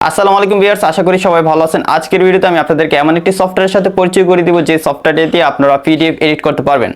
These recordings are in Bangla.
আসসালামু আলাইকুম ভিউয়ার্স, আশা করি সবাই ভালো আছেন। আজকের ভিডিওতে আমি আপনাদেরকে এমন একটি সফটওয়্যারের সাথে পরিচয় করে দিব যে সফটওয়্যারটি দিয়ে আপনারা পিডিএফ এডিট করতে পারবেন।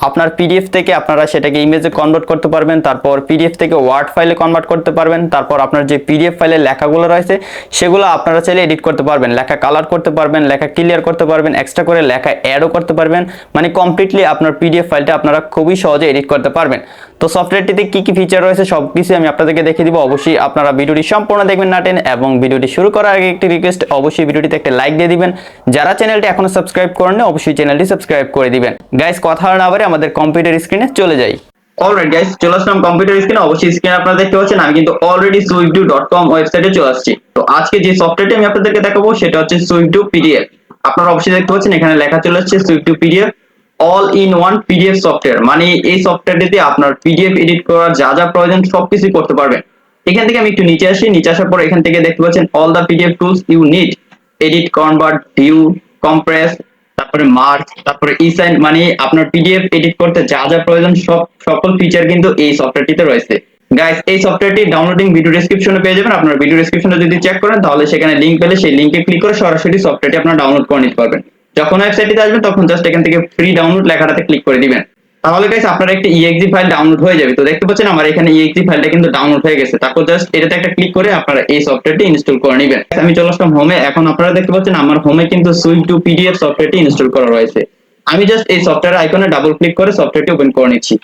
আপনার পিডিএফ থেকে আপনারা সেটাকে ইমেজে কনভার্ট করতে পারবেন, তারপর পিডিএফ থেকে ওয়ার্ড ফাইলে কনভার্ট করতে পারবেন, তারপর আপনার যে পিডিএফ ফাইলে লেখাগুলো রয়েছে সেগুলো আপনারা চাইলে এডিট করতে পারবেন, লেখা কালার করতে পারবেন, লেখা ক্লিয়ার করতে পারবেন, এক্সট্রা করে লেখা অ্যাডও করতে পারবেন। মানে কমপ্লিটলি আপনার পিডিএফ ফাইলটা আপনারা খুবই সহজে এডিট করতে পারবেন। তো সফটওয়্যারটিতে কি কি ফিচার রয়েছে সব কিছু আমি আপনাদেরকে দেখিয়ে দিব। অবশ্যই আপনারা ভিডিওটি সম্পূর্ণ দেখবেন না টেনে, এবং ভিডিওটি শুরু করার আগে একটি রিকোয়েস্ট, অবশ্যই ভিডিওটিতে একটা লাইক দিয়ে দিবেন। যারা চ্যানেলটি এখনো সাবস্ক্রাইব করেননি অবশ্যই চ্যানেলটি সাবস্ক্রাইব করে দিবেন। গাইস, কথা না বাড়িয়ে আমাদের কম্পিউটার স্ক্রিনে চলে যাই। অলরাইট গাইস, চলে আসলাম কম্পিউটার স্ক্রিনে। অবশ্যই স্ক্রিনে আপনারা দেখতে পাচ্ছেন আমি কিন্তু অলরেডি SwifDoo.com ওয়েবসাইটে চলে আসছি। তো আজকে যে সফটওয়্যারটি আমি আপনাদেরকে দেখাবো সেটা হচ্ছে SwifDoo PDF। আপনারা অবশ্যই দেখতে পাচ্ছেন এখানে লেখা চলে আসছে SwifDoo PDF all in one PDF software. মানে এই সফটওয়্যারটিতে আপনার পিডিএফ এডিট করার যা যা প্রয়োজন সবকিছু করতে পারবেন। এখান থেকে আমি একটু নিচে আসি, নিচে আসার পর এখান থেকে দেখতে পাচ্ছেন all the PDF tools you need, edit, convert, view, compress, তারপরে মার্জ, তারপরে ইসাইন। মানে আপনার পিডিএফ এডিট করতে যা যা প্রয়োজন সকল ফিচার কিন্তু এই সফটওয়্যারটিতে রয়েছে। গাইস, এই সফটওয়্যারটি ডাউনলোডিং ভিডিও ডেসক্রিপশনে পেয়ে যাবেন। আপনার ভিডিও ডেসক্রিপশনে যদি চেক করেন তাহলে সেখানে লিংক পেলে সেই লিংকে ক্লিক করে সরাসরি সফটওয়্যারটি আপনারা ডাউনলোড করে নিতে পারবেন। যখন ওয়েবসাইটে আসবেন তখন জাস্ট এখান থেকে ফ্রি ডাউনলোড লেখাটাতে ক্লিক করে দিবেন। তাহলে গাইস আপনার একটা ইএক্সি ফাইল ডাউনলোড হয়ে যাবে। তো দেখতে পাচ্ছেন আমার এখানে ইএক্সি ফাইলটা কিন্তু ডাউনলোড হয়ে গেছে। তারপর জাস্ট এটাতে একটা ক্লিক করে আপনারা এই সফটওয়্যারটি ইনস্টল করে নেবেন। আমি চলে আসলাম হোমে। এখন আপনারা দেখতে পাচ্ছেন আমার হোমে কিন্তু SwifDoo PDF সফটওয়্যারটি ইনস্টল করা রয়েছে। আমি জাস্ট এই সফটওয়্যার আইকনে ডাবল ক্লিক করে সফটওয়্যারটি ওপেন করে নিচ্ছি।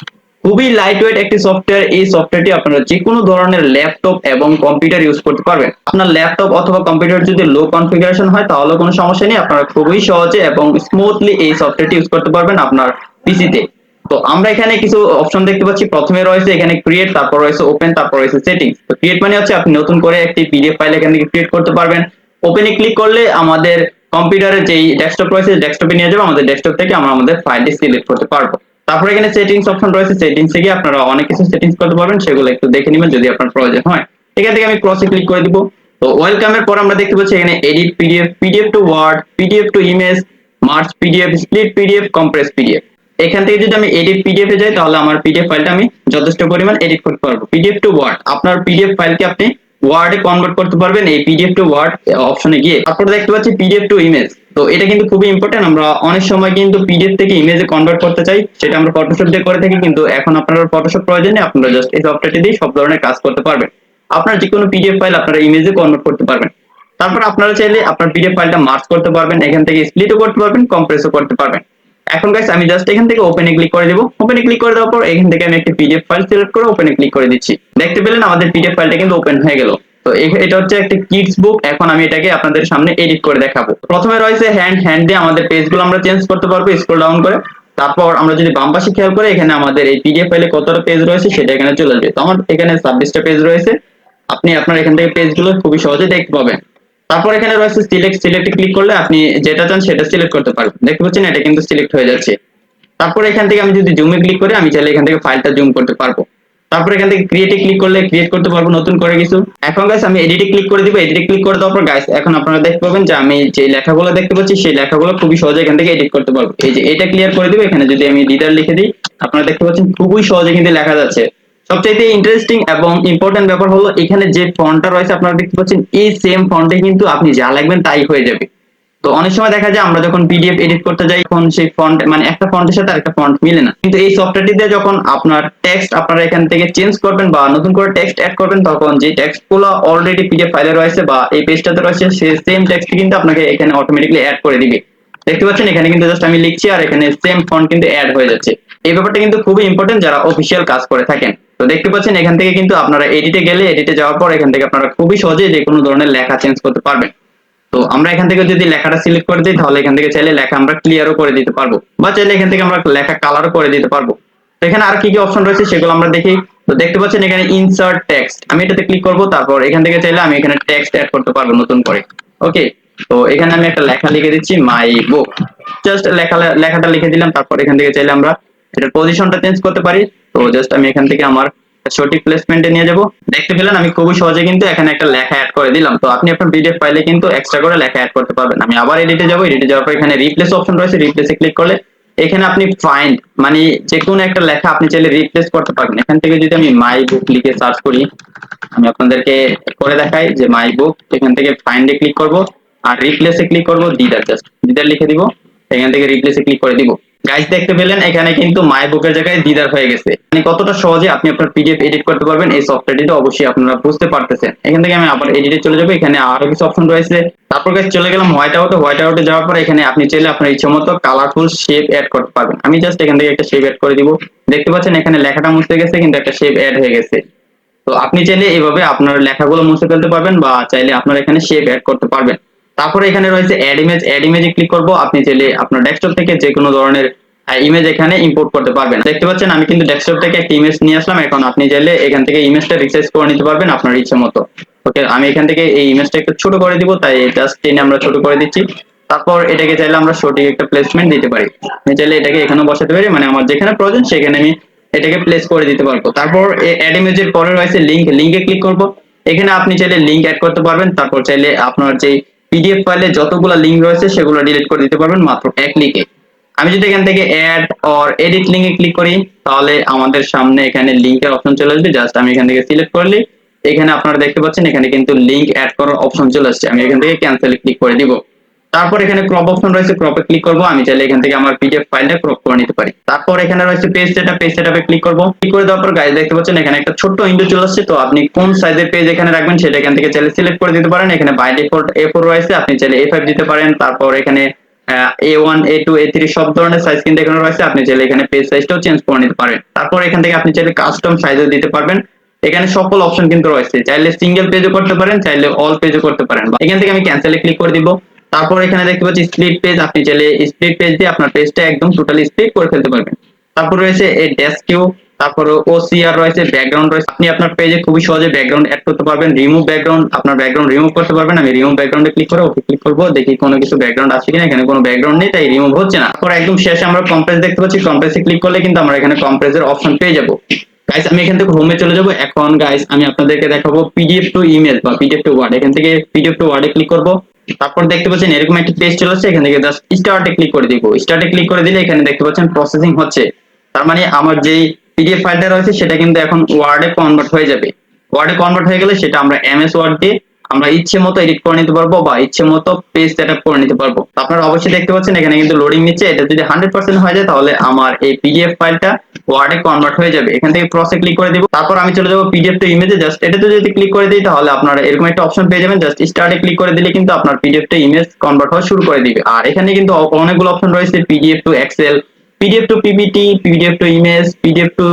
খুবই লাইট ওয়েট একটি সফটওয়্যার। এই সফটওয়্যারটি আপনারা যে কোনো ধরনের ল্যাপটপ এবং কম্পিউটার ইউজ করতে পারবেন। আপনার ল্যাপটপ অথবা কম্পিউটার যদি লো কনফিগারেশন হয় তাহলে কোনো সমস্যা নেই, আপনারা খুবই সহজে এবং স্মুথলি এই সফটওয়্যারটি ইউজ করতে পারবেন আপনার পিসিতে। তো আমরা এখানে কিছু অপশন দেখতে পাচ্ছি। প্রথমে রয়েছে এখানে ক্রিয়েট, তারপর রয়েছে ওপেন, তারপর রয়েছে সেটিংস। তো ক্রিয়েট মানে হচ্ছে আপনি নতুন করে একটি পিডিএফ ফাইল এখান থেকে ক্রিয়েট করতে পারবেন। ওপেনে ক্লিক করলে আমাদের কম্পিউটারে যেই ডেস্কটপ রয়েছে ডেস্কটপে নিয়ে যাবে, আমাদের ডেস্কটপ থেকে আমরা আমাদের ফাইলটি সিলেক্ট করতে পারবো। তারপর এখানে সেটিংস অপশন রয়েছে, সেটিংস থেকে আপনারা অনেক কিছু সেটিংস করতে পারবেন, সেগুলো একটু দেখে নেবেন যদি আপনার প্রয়োজন হয়। এখান থেকে আমি ক্রসে ক্লিক করে দিব। তো ওয়েলকামের পর আমরা দেখতে পাচ্ছি এখানে edit PDF, PDF to Word, PDF to image, merge PDF, split PDF, compress PDF. এখান থেকে যদি আমি এডিট পিডিএফ এ যাই তাহলে আমার পিডিএফ ফাইলটা আমি যথেষ্ট পরিমাণ এডিট করতে পারবো। পিডিএফ টু ওয়ার্ড, আপনার পিডিএফ ফাইলকে আপনি ওয়ার্ডে কনভার্ট করতে পারবেন এই পিডিএফ টু ওয়ার্ড অপশনে গিয়ে। তারপর দেখতে পাচ্ছি পিডিএফ টু ইমেজ। তো এটা কিন্তু খুবই ইম্পর্টেন্ট। আমরা অনেক সময় কিন্তু পিডিএফ থেকে ইমেজে কনভার্ট করতে চাই, সেটা আমরা ফটোশপ দিয়ে করে থাকি, কিন্তু এখন আপনারা ফটোশপ প্রয়োজন নেই, আপনারা জাস্ট এই সফটওয়্যারটি দিয়ে সব ধরনের কাজ করতে পারবেন। আপনার যে কোনো পিডিএফ ফাইল আপনারা ইমেজে কনভার্ট করতে পারবেন। তারপর আপনারা চাইলে আপনার পিডিএফ ফাইলটা মার্জ করতে পারবেন, এখান থেকে স্প্লিটও করতে পারবেন, কম্প্রেসও করতে পারবেন। এখন গাইস আমি জাস্ট এখান থেকে ওপেনে ক্লিক করে দেব। ওপেনে ক্লিক করে দেওয়ার পর এখান থেকে আমি একটা পিডিএফ ফাইল সিলেক্ট করে ওপেনে ক্লিক করে দিচ্ছি। দেখতে পেলেন আমাদের পিডিএফ ফাইলটা কিন্তু ওপেন হয়ে গেল। তো এটা হচ্ছে একটা কিডস বুক। এখন আমি এটাকে আপনাদের সামনে এডিট করে দেখাবো। প্রথমে রয়েছে হ্যান্ড দিয়ে আমাদের পেজগুলো আমরা চেঞ্জ করতে পারবো স্ক্রল ডাউন করে। তারপর আমরা যদি বাম পাশে খেয়াল করে এখানে আমাদের এই পিডিএফ ফাইলে কতটা পেজ রয়েছে সেটা এখানে চলে আসবে। তো আমার এখানে 26টা পেজ রয়েছে। আপনি আপনার এখান থেকে পেজগুলো খুবই সহজে দেখতে পাবেন। তারপর এখানে রয়েছে সিলেক্টে ক্লিক করলে আপনি যেটা চান সেটা সিলেক্ট করতে পারবেন। দেখতে পাচ্ছেন এটা কিন্তু সিলেক্ট হয়ে যাচ্ছে। তারপর এখান থেকে আমি যদি জুমে ক্লিক করি আমি চাইলে এখান থেকে ফাইলটা জুম করতে পারবো। তারপর এখান থেকে ক্রিয়েটে ক্লিক করলে ক্রিয়েট করতে পারবো নতুন করে কিছু। এখন গাইস আমি এডিটে ক্লিক করে দিব। এডিটে ক্লিক করে দেওয়ার পর গাইস এখন আপনারা দেখতে পাবেন যে আমি যে লেখাগুলো দেখতে পাচ্ছি সেই লেখাগুলো খুবই সহজে এখান থেকে এডিট করতে পারবো। এই যে এটা ক্লিয়ার করে দিব। এখানে যদি আমি রিডার লিখে দিই আপনারা দেখতে পাচ্ছেন খুবই সহজে কিন্তু লেখা যাচ্ছে। সবচেয়ে ইন্টারেস্টিং এবং ইম্পর্টেন্ট ব্যাপার হলো এখানে যে ফন্টটা রয়েছে আপনারা দেখতে পাচ্ছেন এই সেম ফন্টে কিন্তু আপনি যা লিখবেন তাই হয়ে যাবে। তো অনেক সময় দেখা যায় আমরা যখন পিডিএফ এডিট করতে যাই তখন সেই ফন্ট মানে একটা ফন্টের সাথে আরেকটা ফন্ট মিলে না, কিন্তু এই সফটওয়্যারটি দিয়ে যখন আপনার টেক্সট আপনারা এখান থেকে চেঞ্জ করবেন বা নতুন করে টেক্সট অ্যাড করবেন তখন যে টেক্সটগুলো অলরেডি পিডিএফ ফাইলে রয়েছে বা এই পেজটাতে রয়েছে সেই সেম টেক্সট কিন্তু আপনাকে এখানে অটোমেটিক্যালি অ্যাড করে দিবে। দেখতে পাচ্ছেন এখানে কিন্তু জাস্ট আমি লিখছি আর এখানে সেম ফন্ট কিন্তু অ্যাড হয়ে যাচ্ছে। এই ব্যাপারটা কিন্তু খুবই ইম্পর্টেন্ট যারা অফিসিয়াল কাজ করে থাকেন। তো দেখতে পাচ্ছেন এখান থেকে কিন্তু আপনারা এডিটে গেলে এডিটে যাওয়ার পর এখান থেকে আপনারা খুবই সহজে যে কোনো ধরনের লেখা চেঞ্জ করতে পারবেন। তো আমরা এখান থেকে যদি লেখাটা সিলেক্ট করে দিই তাহলে এখান থেকে চাইলে লেখা আমরা ক্লিয়ারও করে দিতে পারবো বা চাইলে এখান থেকে আমরা লেখা কালারও করে দিতে পারবো। তো এখানে আর কি কি অপশন রয়েছে সেগুলো আমরা দেখি। তো দেখতে পাচ্ছেন এখানে ইনসার্ট টেক্সট, আমি এটাতে ক্লিক করব। তারপর এখান থেকে চাইলে আমি এখানে টেক্সট অ্যাড করতে পারবো নতুন করে। ওকে, তো এখানে আমি একটা লেখা লিখে দিচ্ছি মাই বুক। জাস্ট লেখাটা লিখে দিলাম। তারপর এখান থেকে চাইলে আমরা এটার পজিশনটা চেঞ্জ করতে পারি। তো জাস্ট আমি এখান থেকে আমার সঠিক প্লেসমেন্টে নিয়ে যাব। দেখতে পেলেন আমি খুবই সহজে কিন্তু এখানে একটা লেখা অ্যাড করে দিলাম। তো আপনি আপনার পিডিএফ ফাইলে কিন্তু এক্সট্রা করে লেখা অ্যাড করতে পারবেন। আমি আবার এডিটে যাব। এডিটে যাওয়ার পর এখানে রিপ্লেস অপশন রয়েছে, রিপ্লেসে ক্লিক করলে এখানে আপনি ফাইন্ড মানে যে কোনো একটা লেখা আপনি চাইলে রিপ্লেস করতে পারবেন। এখান থেকে যদি আমি মাই বুক লিখে সার্চ করি, আমি আপনাদেরকে করে দেখাই যে মাই বুক, এখান থেকে ফাইন্ডে ক্লিক করব আর রিপ্লেসে ক্লিক করব, দিদার জাস্ট দিদার লিখে দিব, এখান থেকে রিপ্লেসে ক্লিক করে দিব। গাইস দেখতে পেলেন এখানে কিন্তু মাই বুকের জায়গায় দিদার হয়ে গেছে। মানে কতটা সহজে আপনি আপনার পিডিএফ এডিট করতে পারবেন এই সফটওয়্যারটিতে অবশ্যই আপনারা বুঝতে পারতেছেন। এখান থেকে আমি আবার এডিটে চলে যাব, এখানে আরো কিছু অপশন রয়েছে। তারপর গাইস চলে গেলাম হোয়াইট আউটে যাওয়ার পর এখানে আপনি চাইলে আপনার ইচ্ছে মতো কালারফুল শেপ অ্যাড করতে পারবেন। আমি জাস্ট এখান থেকে একটা শেপ অ্যাড করে দিব। দেখতে পাচ্ছেন এখানে লেখাটা মুছে গেছে কিন্তু একটা শেপ অ্যাড হয়ে গেছে। তো আপনি চাইলে এইভাবে আপনার লেখাগুলো মুছে ফেলতে পারবেন বা চাইলে আপনারা এখানে শেপ অ্যাড করতে পারবেন। তারপরে এখানে রয়েছে অ্যাড ইমেজে ক্লিক করব। আপনি চাইলে আপনার ডেস্কটপ থেকে যে কোনো ধরনের ইমেজ এখানে ইম্পোর্ট করতে পারবেন। দেখতে পাচ্ছেন আমি কিন্তু ডেস্কটপ থেকে একটা ইমেজ নিয়ে আসলাম। এখন আপনি চাইলে এখান থেকে ইমেজটা রিসাইজ করে নিতে পারবেন আপনার ইচ্ছে মতো। ওকে, আমি এখান থেকে এই ইমেজটা একটু ছোট করে দিব, তাই জাস্ট টেনে আমরা ছোট করে দিচ্ছি। তারপর এটাকে চাইলে আমরা সঠিক একটা প্লেসমেন্ট দিতে পারি। আমি চাইলে এটাকে এখানে বসাতে পারি, মানে আমার যেখানে প্রয়োজন সেখানে আমি এটাকে প্লেস করে দিতে পারবো। তারপর অ্যাড ইমেজের পরে রয়েছে লিংকে ক্লিক করব। এখানে আপনি চাইলে লিংক অ্যাড করতে পারবেন। তারপর চাইলে আপনার যে পিডিএফ ফাইলে যতগুলো লিংক রয়েছে সেগুলো ডিলিট করে দিতে পারবেন মাত্র এক ক্লিকে। আমি যদি এখান থেকে অ্যাড অর এডিট লিংকে ক্লিক করি তাহলে আমাদের সামনে এখানে লিংকের অপশন চলে আসবে। জাস্ট আমি এখান থেকে সিলেক্ট করলে এখানে আপনারা দেখতে পাচ্ছেন এখানে কিন্তু লিংক অ্যাড করার অপশন চলে আসছে। আমি এখান থেকে ক্যান্সেলে ক্লিক করে দিব। তারপর এখানে ক্রপ অপশন রয়েছে, ক্রপে ক্লিক করব। আমি চাইলে এখান থেকে আমার পিডিএফ ফাইলটা ক্রপ করে নিতে পারি। তারপর এখানে রয়েছে পেজ সেটআপে ক্লিক করব। ক্লিক করে দেওয়ার পর গাইস দেখতে পাচ্ছেন এখানে একটা ছোট্ট উইন্ডো চলে আসছে। তো আপনি কোন সাইজের পেজ এখানে রাখবেন সেটা এখান থেকে চাইলে সিলেক্ট করে দিতে পারেন। এখানে বাই ডিফল্ট A4 রয়েছে, আপনি চাইলে A5 দিতে পারেন। তারপর এখানে A1 A2 A3 সব ধরনের সাইজ কিন্তু এখানে রয়েছে, আপনি চাইলে এখানে পেজ সাইজটাও চেঞ্জ করে নিতে পারেন। তারপর এখান থেকে আপনি চাইলে কাস্টম সাইজও দিতে পারবেন। এখানে সকল অপশন কিন্তু রয়েছে, চাইলে সিঙ্গেল পেজও করতে পারেন, চাইলে অল পেজও করতে পারেন। এখান থেকে আমি ক্যান্সেলে ক্লিক করে দিব। তারপর এখানে দেখতে পাচ্ছি স্প্লিট পেজ, আপনি চাইলে স্প্লিট পেজ দিয়ে আপনার পেজটা একদম টোটালি স্প্লিট করে ফেলতে পারবেন। তারপর রয়েছে এই ডেস্ক কিউ, তারপর ওসিআর রয়েছে, ব্যাকগ্রাউন্ড রয়েছে। আপনি আপনার পেজে খুবই সহজে ব্যাকগ্রাউন্ড অ্যাড করতে পারবেন, রিমুভ ব্যাকগ্রাউন্ড, আপনার ব্যাকগ্রাউন্ড রিমুভ করতে পারবেন। আমি রিমুভ ব্যাকগ্রাউন্ডে ক্লিক করে ওকে ক্লিক করব, দেখি কোনো কিছু ব্যাকগ্রাউন্ড আছে কিনা। এখানে কোনো ব্যাকগ্রাউন্ড নেই, তাই রিমুভ হচ্ছে না। তারপর একদম শেষে আমরা কম্প্রেস দেখতে পাচ্ছি, কম্প্রেসে ক্লিক করলে কিন্তু আমরা এখানে কম্প্রেসের অপশন পেয়ে যাব। গাইস আমি এখান থেকে হোমে চলে যাব। এখন গাইস আমি আপনাদেরকে দেখাবো পিডিএফ টু ইমেজ বা পিডিএফ টু ওয়ার্ড। এখান থেকে পিডিএফ টু ওয়ার্ডে ক্লিক করব। তারপর দেখতে পাচ্ছেন এরকম একটা পেজ চলে আসছে, এখান থেকে জাস্ট স্টার্টে ক্লিক করে দিব। স্টার্টে ক্লিক করে দিলে এখানে দেখতে পাচ্ছেন প্রসেসিং হচ্ছে। তার মানে আমার যেই পিডিএফ ফাইলটা রয়েছে সেটা কিন্তু এখন ওয়ার্ডে কনভার্ট হয়ে যাবে। ওয়ার্ডে কনভার্ট হয়ে গেলে সেটা আমরা এমএস ওয়ার্ড দিয়ে আমরা ইচ্ছে মতো এডিট করে নিতে পারবো বা ইচ্ছে মতো পেজ সেটআপ করে নিতে পারবো। আপনারা অবশ্যই দেখতে পাচ্ছেন এখানে কিন্তু লোডিং নিচ্ছে। এটা যদি 100% হয়ে যায় তাহলে আমার এই পিডিএফ ফাইলটা ওয়ার্ডে কনভার্ট হয়ে যাবে। এখান থেকে প্রসে ক্লিক করে দিব। তারপর আমি চলে যাব পিডিএফ টু ইমেজে। জাস্ট এটাতে যদি ক্লিক করে দিই তাহলে আপনারা এরকম একটা অপশন পেয়ে যাবেন। জাস্ট স্টার্টে ক্লিক করে দিলে কিন্তু আপনার পিডিএফ টু ইমেজ কনভার্ট হওয়া শুরু করে দিবে। আর এখানে কিন্তু অনেকগুলো অপশন রয়েছে, PDF to Excel, PDF to PPT, PDF to image, PDF to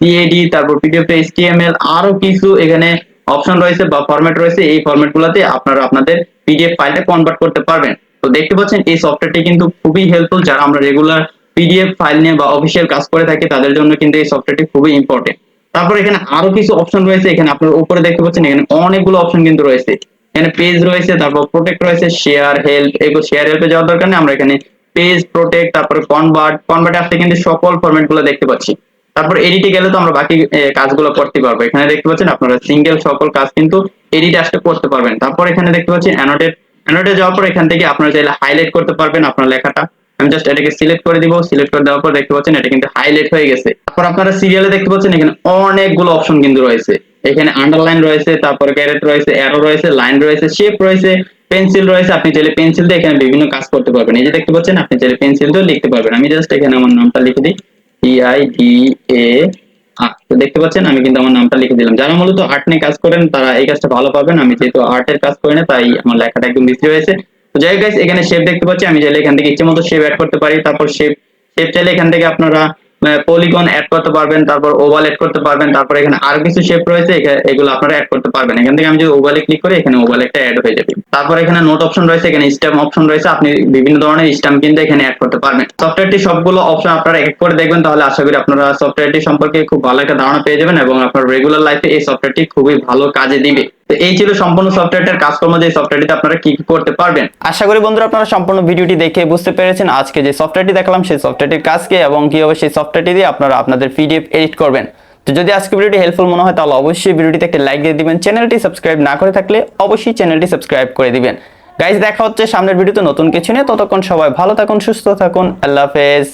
PAD, তারপর পিডিএফ টু এইচটিএমএল, আরো কিছু এখানে অপশন রয়েছে বা ফরম্যাট রয়েছে। এই ফরম্যাটগুলোতে আপনারা আপনাদের পিডিএফ ফাইলটা কনভার্ট করতে পারবেন। তো দেখতে পাচ্ছেন এই সফটওয়্যারটি কিন্তু খুবই হেল্পফুল। যারা আমরা রেগুলার পিডিএফ ফাইল নিয়ে বা অফিসিয়াল কাজ করে থাকি তাদের জন্য কিন্তু এই সফটওয়্যারটি খুবই ইম্পর্টেন্ট। তারপর এখানে আরো কিছু অপশন রয়েছে। এখানে আপনারা উপরে দেখতে পাচ্ছেন এখানে অনেকগুলো অপশন কিন্তু রয়েছে। এখানে পেজ রয়েছে, তারপর প্রোটেক্ট রয়েছে, শেয়ার হেল্প। এগুলো শেয়ার হেল্পে যাওয়ার দরকার নেই, আমরা এখানে পেজ প্রোটেক্ট, তারপর কনভার্ট আসলে কিন্তু সকল ফরম্যাট গুলো দেখতে পাচ্ছি। তারপর এডিটে গেলে তো আমরা বাকি কাজগুলো করতে পারবো। এখানে দেখতে পাচ্ছেন আপনারা সিঙ্গেল সকল কাজ কিন্তু এডিট আসলে করতে পারবেন। তারপর এখানে দেখতে পাচ্ছি অ্যানোটেট যাওয়ার পর এখান থেকে আপনারা চাইলে হাইলাইট করতে পারবেন আপনার লেখাটা। আমি জাস্ট এটাকে সিলেক্ট করে দিব। সিলেক্ট করে দেওয়ার পর দেখতে পাচ্ছেন এটা কিন্তু হাইলাইট হয়ে গেছে। তারপর আপনারা সিরিয়ালে দেখতে পাচ্ছেন এখানে অনেকগুলো অপশন কিন্তু রয়েছে। এখানে আন্ডারলাইন রয়েছে, তারপর ক্যারেট রয়েছে, অ্যারো রয়েছে, লাইন রয়েছে, শেপ রয়েছে, পেন্সিল রয়েছে। আপনি চাইলে পেন্সিল দিয়ে এখানে বিভিন্ন কাজ করতে পারবেন। এই যে দেখতে পাচ্ছেন আপনি চাইলে পেন্সিল দিয়েও লিখতে পারবেন। আমি জাস্ট এখানে আমার নামটা লিখে দিই, TIDA। তো দেখতে পাচ্ছেন আমি কিন্তু আমার নামটা লিখে দিলাম। যারা মূলত আর্ট নিয়ে কাজ করেন তারা এই কাজটা ভালো পাবেন। আমি যেহেতু আর্টের কাজ করি না তাই আমার লেখাটা একদম বিশ্রী হয়েছে। তো যাই হোক গাইস, এখানে শেপ দেখতে পাচ্ছি, আমি চাইলে এখান থেকে ইচ্ছে মতো শেপ অ্যাড করতে পারি। তারপর শেপ চাইলে এখান থেকে আপনারা পলিগন অ্যাড করতে পারবেন, তারপর ওভাল অ্যাড করতে পারবেন। তারপর এখানে আরো কিছু শেপ রয়েছে, এগুলো আপনারা অ্যাড করতে পারবেন। এখান থেকে আমি যদি ওভালে ক্লিক করি এখানে ওভাল একটা অ্যাড হয়ে যাবে। তারপর এখানে নোট অপশন রয়েছে, এখানে স্ট্যাম্প অপশন রয়েছে। আপনি বিভিন্ন ধরনের স্ট্যাম্প কিন্তু এখানে অ্যাড করতে পারবেন। সফটওয়্যারটি সবগুলো অপশন আপনারা এক করে দেখবেন, তাহলে আশা করি আপনারা সফটওয়্যারটি সম্পর্কে খুব ভালো একটা ধারণা পেয়ে যাবেন এবং আপনার রেগুলার লাইফে এই সফটওয়্যারটি খুবই ভালো কাজে দিবে। তো এই ছিল সম্পূর্ণ সফটওয়্যারটার কাজকর্ম, যে সফটওয়্যারটিতে আপনারা কি কি করতে পারবেন। আশা করি বন্ধুরা আপনারা সম্পূর্ণ ভিডিওটি দেখে বুঝতে পেরেছেন আজকে যে সফটওয়্যারটি দেখালাম সেই সফটওয়্যারটির কাজ কি এবং কিভাবে সেই সফটওয়্যারটি দিয়ে আপনারা আপনাদের পিডিএফ এডিট করবেন। তো যদি আজকে ভিডিওটি হেল্পফুল মনে হয় তাহলে অবশ্যই ভিডিওটিতে একটা লাইক দিয়ে দিবেন। চ্যানেলটি সাবস্ক্রাইব না করে থাকলে অবশ্যই চ্যানেলটি সাবস্ক্রাইব করে দিবেন। গাইস দেখা হচ্ছে সামনের ভিডিওতে নতুন কিছু নিয়ে। ততক্ষণ সবাই ভালো থাকুন, সুস্থ থাকুন। আল্লাহ হাফেজ।